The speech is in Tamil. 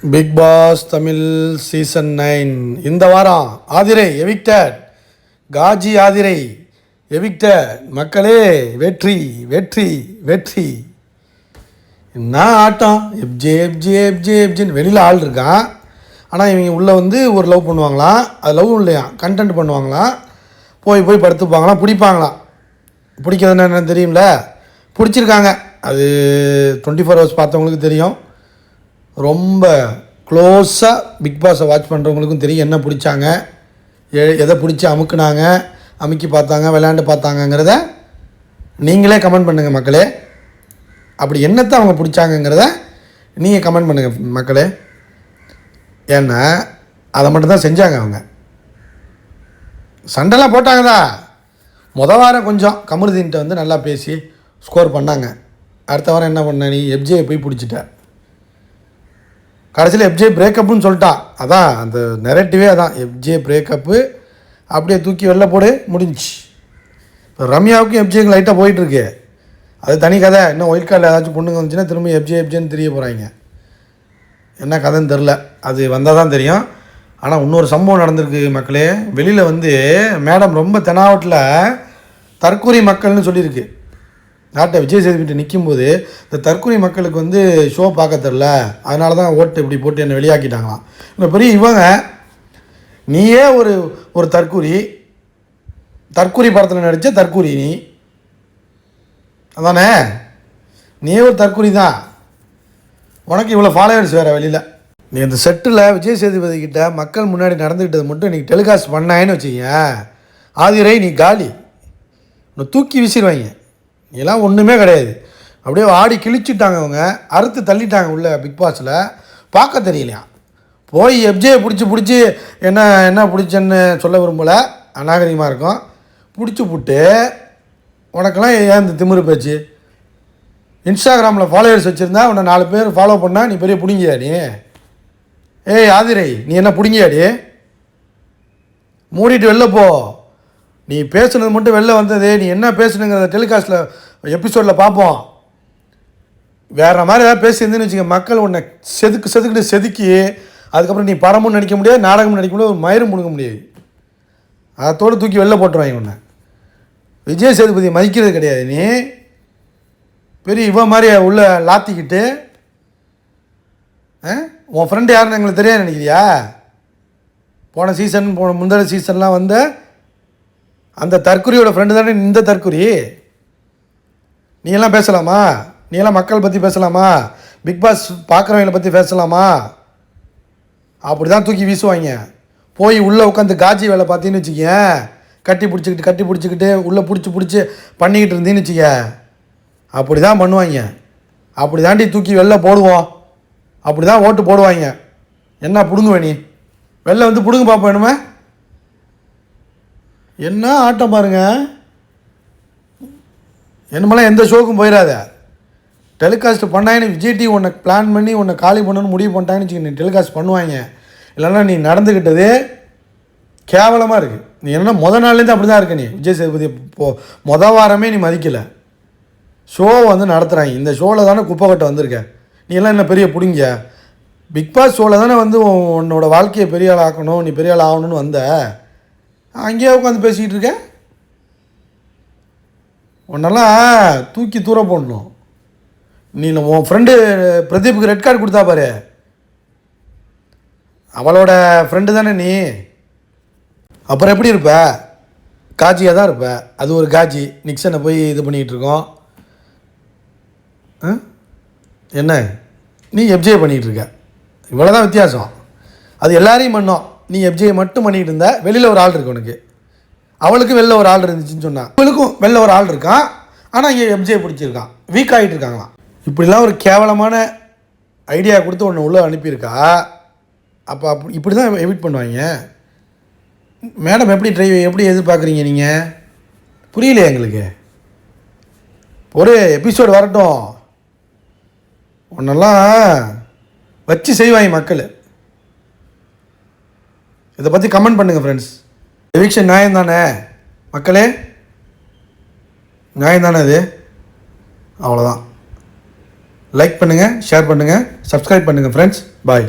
பிக் பாஸ் தமிழ் சீசன் 9 இந்த வாரம் ஆதிரை எவிக்டட். காஜி ஆதிரை எவிக்டட். மக்களே வெற்றி வெற்றி வெற்றி. என்ன ஆட்டம்! எப்ஜே எப்ஜே எப்ஜே எப்ஜின்னு வெளியில் ஆள் இருக்கான். ஆனால் இவங்க உள்ளே வந்து ஒரு லவ் பண்ணுவாங்களாம். அது லவ் இல்லையா, கண்டென்ட் பண்ணுவாங்களாம். போய் போய் படுத்துப்பாங்களாம், பிடிப்பாங்களாம். பிடிக்கிறதுன்னு என்னென்னு தெரியும்ல, பிடிச்சிருக்காங்க. அது 24 ஹவர்ஸ் பார்த்தவங்களுக்கு தெரியும். ரொம்ப க்ளோஸாக பிக் பாஸை வாட்ச் பண்ணுறவங்களுக்கும் தெரியும் என்ன பிடிச்சாங்க, எதை பிடிச்சி அமுக்குனாங்க, அமுக்கி பார்த்தாங்க, விளையாண்டு பார்த்தாங்கங்கிறத நீங்களே கமெண்ட் பண்ணுங்கள் மக்களே. அப்படி என்னத்தை அவங்க பிடிச்சாங்கங்கிறத நீங்கள் கமெண்ட் பண்ணுங்கள் மக்களே. ஏன்னா அதை மட்டும்தான் செஞ்சாங்க. அவங்க சண்டைலாம் போட்டாங்கதா. வாரம் கொஞ்சம் கமருதீன்ட்ட வந்து நல்லா பேசி ஸ்கோர் பண்ணாங்க. அடுத்த வாரம் என்ன பண்ண, நீ எப்ஜே போய் பிடிச்சிட்ட. கடைசியில் எப்ஜே பிரேக்கப்புன்னு சொல்லிட்டான். அதான் அந்த நெரட்டிவே அதான், எப்ஜே பிரேக்கப்பு. அப்படியே தூக்கி வெளில போடு, முடிஞ்சிச்சு. இப்போ ரம்யாவுக்கும் எப்ஜேக்கு லைட்டாக போயிட்டுருக்கு. அது தனி கதை. இன்னும் ஒயிட் கார்டில் ஏதாச்சும் பொண்ணுங்க வந்துச்சுன்னா திரும்ப எப்ஜேன்னு தெரிய போகிறாங்க. என்ன கதைன்னு தெரில, அது வந்தால் தான் தெரியும். ஆனால் இன்னொரு சம்பவம் நடந்திருக்கு மக்களே. வெளியில் வந்து மேடம் ரொம்ப தெனாவட்டில் தற்கொலை மக்கள்னு சொல்லியிருக்கு. நாட்டை விஜய் சேதுபதி நிற்கும்போது இந்த தற்கொலை மக்களுக்கு வந்து ஷோ பார்க்க தெரில, அதனால தான் ஓட்டு இப்படி போட்டு என்னை வெளியாக்கிட்டாங்களாம். இப்போ பெரிய இவங்க, நீயே ஒரு ஒரு தற்கொலை படத்தில் நடித்த தற்கொலை நீ அதானே, நீயே ஒரு தற்கொலை தான். உனக்கு இவ்வளோ ஃபாலோவர்ஸ் வேறு வெளியில். நீ இந்த செட்டில் விஜய் சேதுபதி கிட்ட மக்கள் முன்னாடி நடந்துக்கிட்டது மட்டும் இன்றைக்கி டெலிகாஸ்ட் பண்ணாயின்னு வச்சுக்க, ஆதிரை நீ காலி, உன்னை தூக்கி வீசிடுவாங்க. நீலாம் ஒன்றுமே கிடையாது. அப்படியே ஆடி கிழிச்சிட்டாங்க அவங்க, அறுத்து தள்ளிட்டாங்க உள்ள பிக் பாஸில். பார்க்க தெரியலையா, போய் எப்ஜே பிடிச்சி என்ன என்ன பிடிச்சேன்னு சொல்ல விரும்பலை, அநாகரிகமாக இருக்கும். பிடிச்சி புட்டு உனக்கெல்லாம் ஏன் இந்த திமிரு பேச்சு? இன்ஸ்டாகிராமில் ஃபாலோவர்ஸ் வச்சுருந்தா உன்னை 4 பேர் ஃபாலோ பண்ணால் நீ பெரிய பிடிங்கியா நீ? ஏய் ஆதிரை, நீ என்ன பிடிங்கியாடி? மூடிட்டு வெளில போ. நீ பேசுனது மட்டும் வெளில வந்தது, நீ என்ன பேசுனுங்கிறத டெலிகாஸ்ட்டில் எபிசோடில் பார்ப்போம். வேறு மாதிரி ஏதாவது பேசியிருந்தேன்னு வச்சுக்க, மக்கள் உன்னை செதுக்கி அதுக்கப்புறம் நீ படமும் நடிக்க முடியாது, நாடகமும் நடிக்க முடியாது, ஒரு மயிரும் முடுங்க முடியாது. அதோடு தூக்கி வெளில போட்டுருவாங்க உன்னை. விஜய் சேதுபதி மதிக்கிறது கிடையாது. நீ பெரிய இவன் மாதிரி உள்ள லாத்திக்கிட்டு உன் ஃப்ரெண்டு யாருன்னு எங்களுக்கு தெரியாது நினைக்கிறியா? போன முந்தின சீசன்லாம் வந்த அந்த தற்கொலையோட ஃப்ரெண்டு தானே இந்த தற்கொலை. நீ எல்லாம் பேசலாமா? நீ எல்லாம் மக்கள் பற்றி பேசலாமா? பிக் பாஸ் பார்க்குறவங்களை பற்றி பேசலாமா? அப்படி தான் தூக்கி வீசுவாங்க. போய் உள்ளே உட்காந்து காஜி வேலை பார்த்தீங்கன்னு வச்சுக்க, கட்டி பிடிச்சிக்கிட்டு உள்ளே பிடிச்சி பண்ணிக்கிட்டு இருந்தீன்னு வச்சுக்க, அப்படி தான் பண்ணுவாங்க. அப்படி தாண்டி தூக்கி வெளில போடுவோம். அப்படி தான் ஓட்டு போடுவாங்க. என்ன பிடுங்குவே நீ? வெளில வந்து பிடுங்க பார்ப்போம். வேணுமே என்ன ஆட்டம் பாருங்க. என்னமெல்லாம் எந்த ஷோக்கும் போயிடாத. டெலிகாஸ்ட் பண்ணாங்கன்னு விஜய் டிவி உன்னை பிளான் பண்ணி உன்னை காலி பண்ணணும்னு முடிவு பண்ணிட்டாங்கன்னு வச்சுக்க, நீ டெலிகாஸ்ட் பண்ணுவாங்க. இல்லைன்னா நீ நடந்துக்கிட்டது கேவலமாக இருக்குது. நீ என்ன நாள்லேருந்து அப்படி தான் இருக்க. நீ விஜய் சேதுபதி வாரமே நீ மதிக்கலை. ஷோ வந்து நடத்துகிறாங்க. இந்த ஷோவில் தானே குப்பை கட்ட வந்திருக்க. நீ எல்லாம் என்ன பெரிய பிடிங்க? பிக் பாஸ் ஷோவில் தானே வந்து உன்னோட வாழ்க்கையை பெரிய ஆள் ஆக்கணும், நீ பெரிய ஆள் ஆகணும்னு வந்த. அங்கேயே உட்காந்து பேசிக்கிட்டு இருக்க. உன்னெல்லாம் தூக்கி தூர போடணும். நீ உன் ஃப்ரெண்டு பிரதீப்புக்கு ரெட் கார்டு கொடுத்தா பாரு, அவளோட ஃப்ரெண்டு தானே நீ. அப்புறம் எப்படி இருப்ப? காஜியாக தான் இருப்ப. அது ஒரு காஜி நிக்சனை போய் இது பண்ணிக்கிட்டு இருக்கோம். என்ன நீ எப்ஜே பண்ணிகிட்டு இருக்க. இவ்வளோ தான் வித்தியாசம். அது எல்லாரையும் பண்ணோம். நீ எப்ஜே மட்டும் பண்ணிகிட்டு இருந்த. வெளியில் ஒரு ஆள் இருக்கு உனக்கு, அவளுக்கு வெளில ஒரு ஆள் இருந்துச்சுன்னு சொன்னான். அவளுக்கும் வெளில ஒரு ஆள் இருக்கான். ஆனால் இங்கே எப்ஜே பிடிச்சிருக்கான். வீக் ஆகிட்டு இருக்காங்களாம். இப்படிலாம் ஒரு கேவலமான ஐடியா கொடுத்து ஒன்று உள்ளே அனுப்பியிருக்கா. அப்போ இப்படி தான் எவிட் பண்ணுவாங்க. மேடம் எப்படி எதிர்பார்க்குறீங்க நீங்கள்? புரியலையே எங்களுக்கு. ஒரு எபிசோடு வரட்டும், ஒன்றெல்லாம் வச்சு செய்வாங்க மக்கள். இதை பற்றி கமெண்ட் பண்ணுங்கள் ஃப்ரெண்ட்ஸ். எவிக்ஷன் நியாயம் தானே மக்களே? நியாயம் தானே அது? அவ்வளோதான். லைக் பண்ணுங்கள், ஷேர் பண்ணுங்கள், சப்ஸ்கிரைப் பண்ணுங்கள் ஃப்ரெண்ட்ஸ். பாய்.